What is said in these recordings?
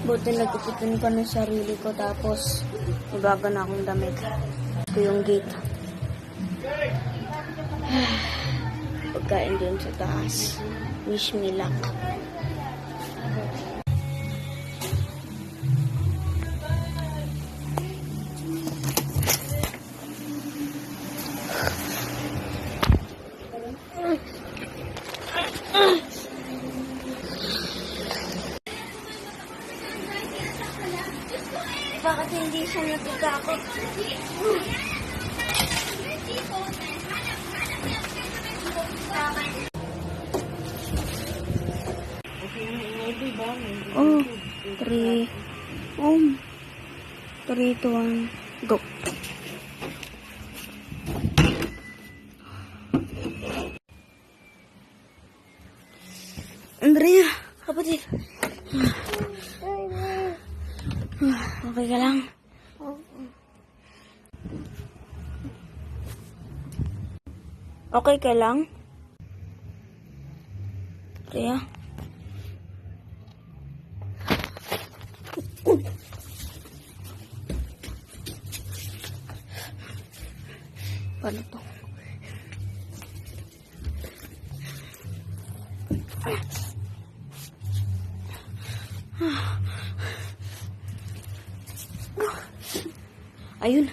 Buti nagkupitin ko ng sarili ko tapos ibaga na akong damit. Ito yung gate. Pagkain dun sa taas. Wish me luck. Bakit hindi siya nagkakot? Oh, 3. 3, 2, 1, go. Andrea, kapatid. Okay ka lang? Okay ka lang? Andrea? Paano to? Ayun.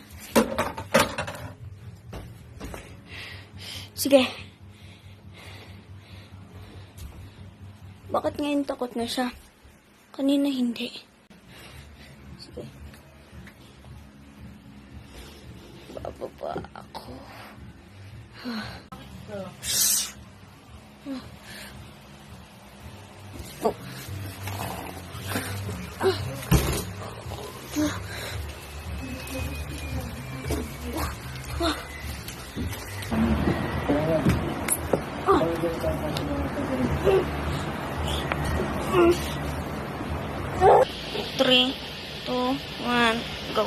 Sige. Bakit ngayon takot na siya? Kanina hindi. Sige. Bababa ako. Oh. Three, 2, 1, go.